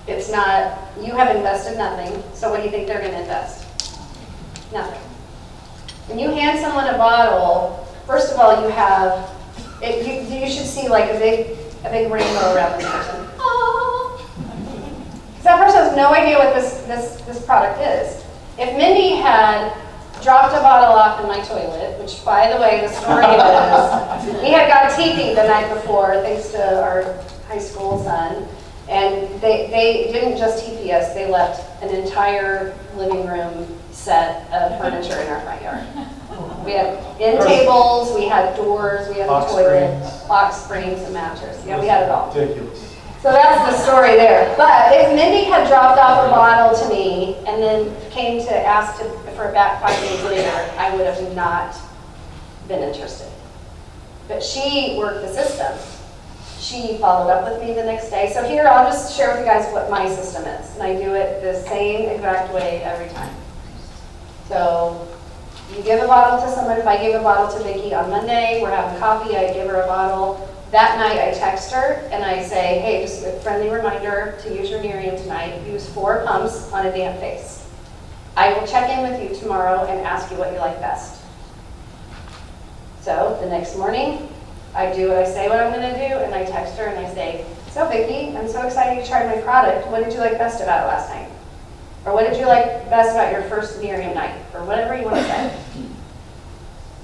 It's not, you have invested nothing, so what do you think they're going to invest? Nothing. When you hand someone a bottle, first of all, you have, you should see like a big rainbow around this person. Because that person has no idea what this product is. If Mindy had dropped a bottle off in my toilet, which by the way, the story is, we had got teepee the night before, thanks to our high school son, and they didn't just teepee us, they left an entire living room set of furniture in our front yard. We had end tables, we had doors, we had a toilet, box springs, and mattress. Yeah, we had it all. Ridiculous. So that's the story there. But if Mindy had dropped off a bottle to me and then came to ask for it back 5 days later, I would have not been interested. But she worked the system. She followed up with me the next day. So here, I'll just share with you guys what my system is. And I do it the same exact way every time. So you give a bottle to someone. If I gave a bottle to Vicki on Monday, we're having coffee, I give her a bottle. That night I text her and I say, hey, just a friendly reminder to use your Nerium tonight. Use 4 pumps on a damp face. I will check in with you tomorrow and ask you what you like best. So the next morning, I do what I say what I'm going to do, and I text her and I say, so Vicki, I'm so excited you tried my product. What did you like best about it last night? Or what did you like best about your first Nerium night? Or whatever you want to say.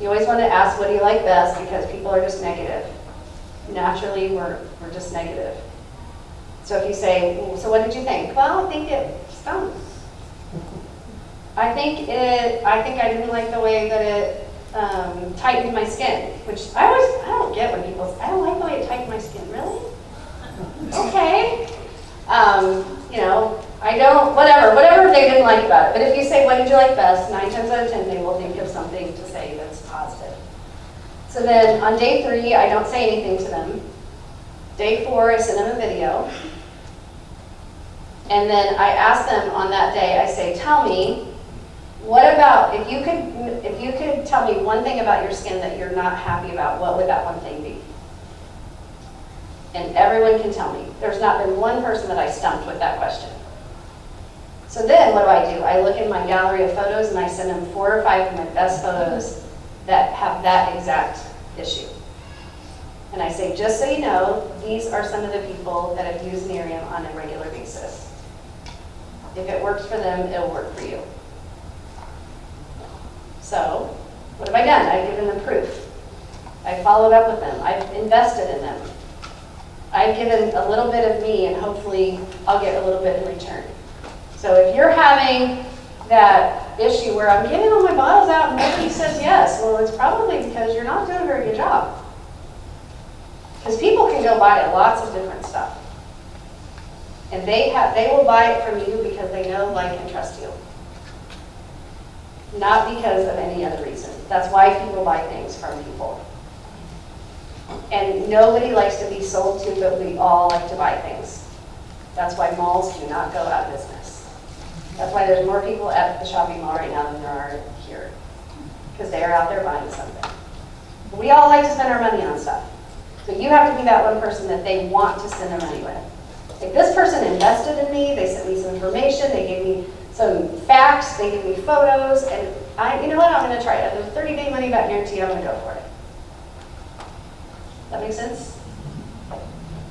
You always want to ask what do you like best because people are just negative. Naturally, we're just negative. So if you say, so what did you think? Well, I think it stunk. I think I didn't like the way that it tightened my skin, which I don't get when people say, I don't like the way it tightened my skin. Really? Okay. You know, I don't, whatever they didn't like about it. But if you say, what did you like best? 9 times out of 10, they will think of something to say that's positive. So then on day 3, I don't say anything to them. Day 4, I send them a video. And then I ask them on that day, I say, tell me, what about, if you could tell me one thing about your skin that you're not happy about, what would that one thing be? And everyone can tell me. There's not been one person that I stumped with that question. So then what do? I look in my gallery of photos and I send them 4 or 5 of my best photos that have that exact issue. And I say, just so you know, these are some of the people that have used Nerium on a regular basis. If it works for them, it'll work for you. So, what have I done? I've given them proof. I followed up with them. I've invested in them. I've given a little bit of me, and hopefully I'll get a little bit in return. So if you're having that issue where I'm giving all my bottles out and nobody says yes, well, it's probably because you're not doing a very good job. Because people can go buy lots of different stuff. And they will buy it from you because they know, like, and trust you. Not because of any other reason. That's why people buy things from people. And nobody likes to be sold to, but we all like to buy things. That's why malls do not go out of business. That's why there's more people at the shopping mall right now than there are here. Because they are out there buying something. But we all like to spend our money on stuff. But you have to be that one person that they want to spend their money with. Like, this person invested in me, they sent me some information, they gave me some facts, they gave me photos, and you know what, I'm gonna try it. There's a 30-day money back guarantee, I'm gonna go for it. That makes sense?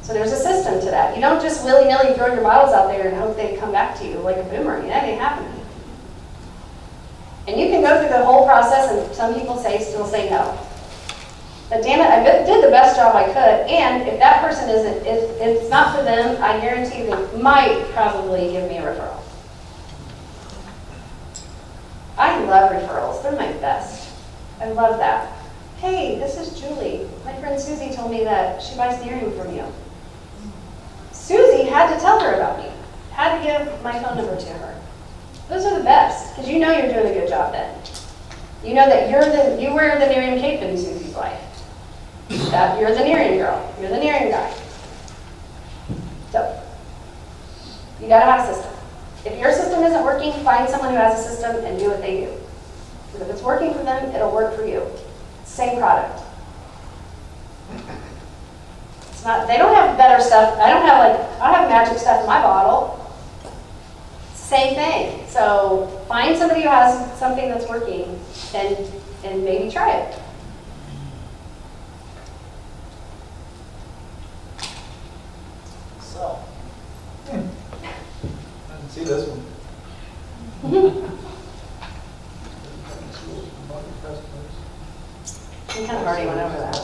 So there's a system to that. You don't just willy-nilly throw your bottles out there and hope they come back to you like a boomerang. That ain't happening. And you can go through the whole process, and some people still say no. But damn it, I did the best job I could, and if that person isn't, if it's not for them, I guarantee they might probably give me a referral. I love referrals. They're my best. I love that. Hey, this is Julie. My friend Susie told me that she buys Nerium from you. Susie had to tell her about me. Had to give my phone number to her. Those are the best, because you know you're doing a good job then. You know that you wear the Nerium cape in Susie's life. That you're the Nerium girl. You're the Nerium guy. So, you gotta have a system. If your system isn't working, find someone who has a system and do what they do. Because if it's working for them, it'll work for you. Same product. It's not, they don't have better stuff. I don't have magic stuff in my bottle. Same thing. So find somebody who has something that's working and maybe try it. So, I didn't see this one. We kind of already went over that.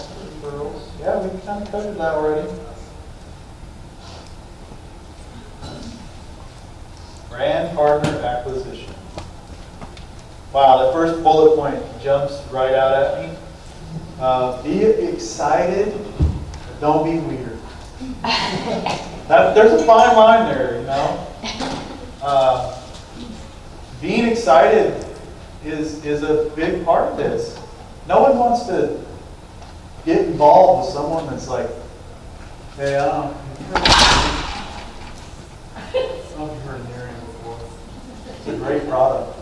Referrals. Yeah, we kind of covered that already. Brand partner acquisition. Wow, that first bullet point jumps right out at me. Be excited, but don't be weird. There's a fine line there, you know. Being excited is a big part of this. No one wants to get involved with someone that's like, hey, I don't know if you've heard of Nerium before. It's a great product.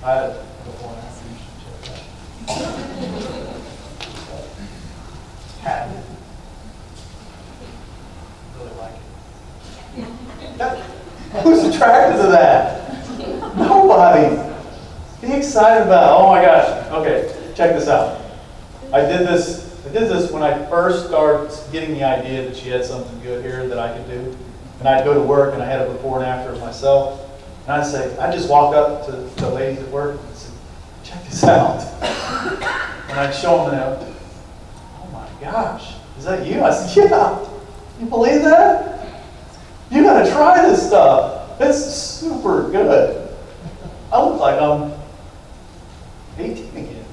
I had it before and after, you should check that. Patent. Really like it. Who's attracted to that? Nobody. Be excited about it. Oh my gosh. Okay, check this out. I did this when I first started getting the idea that she had something good here that I could do. And I'd go to work and I had a before and after of myself. And I'd just walk up to the ladies at work and say, check this out. And I'd show them that. Oh my gosh, is that you? I said, yeah. You believe that? You gotta try this stuff. It's super good. I look like I'm 18 again.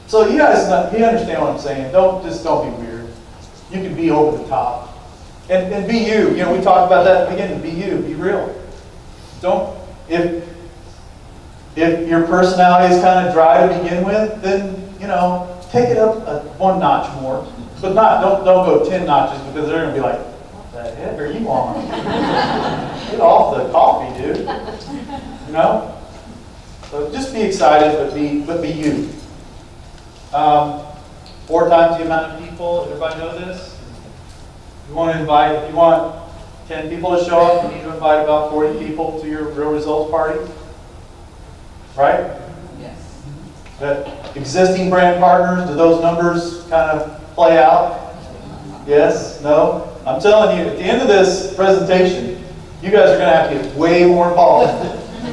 So you understand what I'm saying. Don't be weird. You can be over the top. And be you. You know, we talked about that at the beginning. Be you. Be real. If your personality is kind of dry to begin with, then, you know, take it up one notch more. But don't go 10 notches, because they're going to be like, what the heck are you on? Get off the coffee, dude. You know? So just be excited, but be you. 4 times the amount of people, everybody know this? You want to invite, if you want 10 people to show up, you need to invite about 40 people to your real results party. Right? Yes. That existing brand partners, do those numbers kind of play out? Yes? No? I'm telling you, at the end of this presentation, you guys are going to have to get way more involved.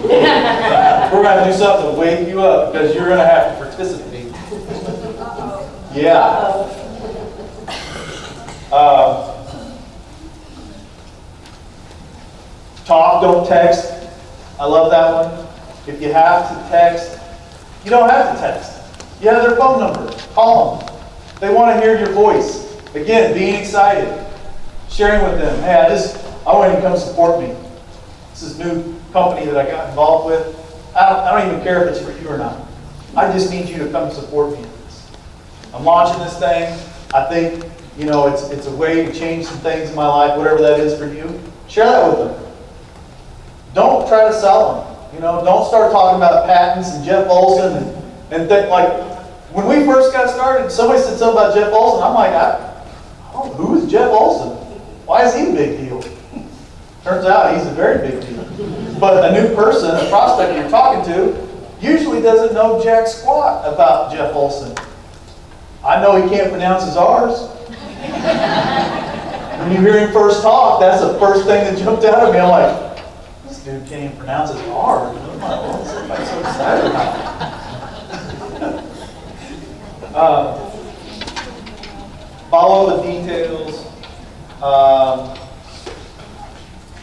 We're going to do something to wake you up because you're going to have to participate. Yeah. Talk, don't text. I love that one. If you have to text, you don't have to text. You have their phone number. Call them. They want to hear your voice. Again, being excited. Sharing with them. Hey, I want you to come support me. This is a new company that I got involved with. I don't even care if it's for you or not. I just need you to come support me in this. I'm launching this thing. I think, it's a way to change some things in my life, whatever that is for you. Share that with them. Don't try to sell them. Don't start talking about patents and Jeff Olson and think like, when we first got started, somebody said something about Jeff Olson. I'm like, who is Jeff Olson? Why is he a big deal? Turns out he's a very big deal. But a new person, a prospect you're talking to, usually doesn't know jack squat about Jeff Olson. I know he can't pronounce his R's. When you hear him first talk, that's the first thing that jumped out at me. I'm like, this dude can't even pronounce his R's. What's everybody so excited about? Follow the details.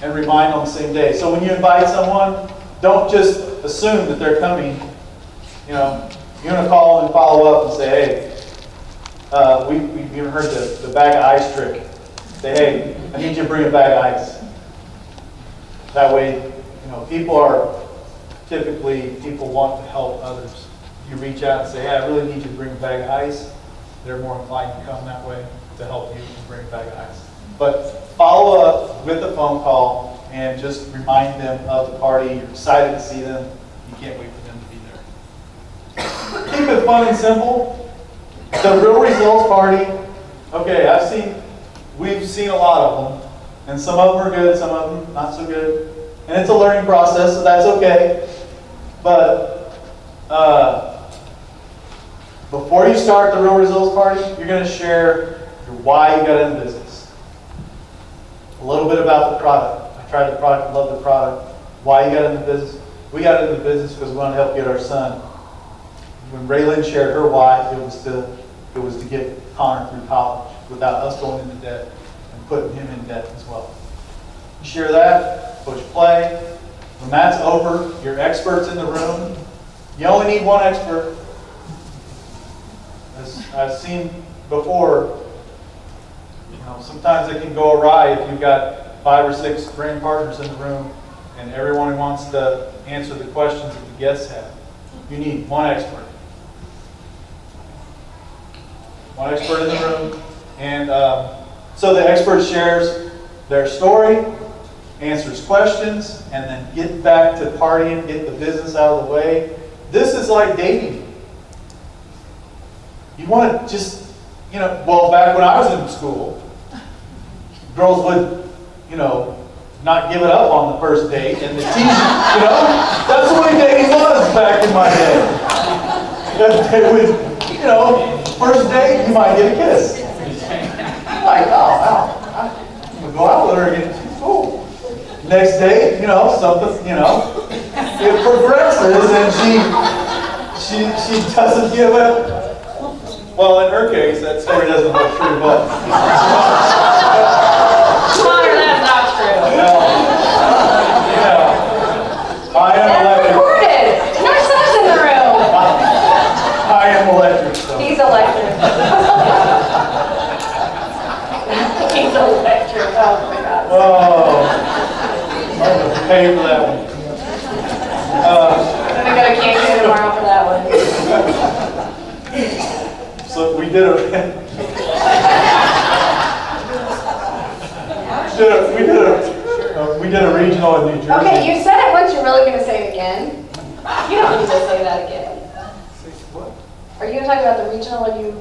And remind on the same day. So when you invite someone, don't just assume that they're coming. You're going to call and follow up and say, hey, we've even heard the bag of ice trick. Say, hey, I need you to bring a bag of ice. That way, people want to help others. You reach out and say, hey, I really need you to bring a bag of ice. They're more inclined to come that way to help you and bring a bag of ice. But follow up with a phone call and just remind them of the party. You're excited to see them. You can't wait for them to be there. Keep it fun and simple. The real results party. Okay, we've seen a lot of them. And some of them are good, some of them not so good. And it's a learning process, so that's okay. But before you start the real results party, you're going to share why you got into business. A little bit about the product. I tried the product, love the product. Why you got into business? We got into business because we want to help get our son. When Raelyn shared her why, it was to get Connor through college without us going into debt and putting him in debt as well. You share that, push play. When that's over, your experts in the room. You only need one expert. As I've seen before, sometimes it can go awry if you've got 5 or 6 brand partners in the room and everyone wants to answer the questions that the guests have. You need one expert. One expert in the room. And so the expert shares their story, answers questions, and then get back to partying, get the business out of the way. This is like dating. You want to just, back when I was in school, girls would, not give it up on the first date and the tease, that's the way dating was back in my day. They would, first date, you might get a kiss. Like, oh, wow, I'm going to go out with her again. She's cool. Next date, something, it progresses and she doesn't give it. Well, in her case, that story doesn't hold true, but. Connor, that's not true. I am That's electric. recorded. Your son's in the room. I am electric. So. He's electric. He's electric. Oh my God. Oh, I'm going to pay for that one. I'm gonna go to Cancun tomorrow for that one. So we did a regional in New Jersey. Okay, you said it once. You're really gonna say it again? You don't need to say that again. Are you gonna talk about the regional when you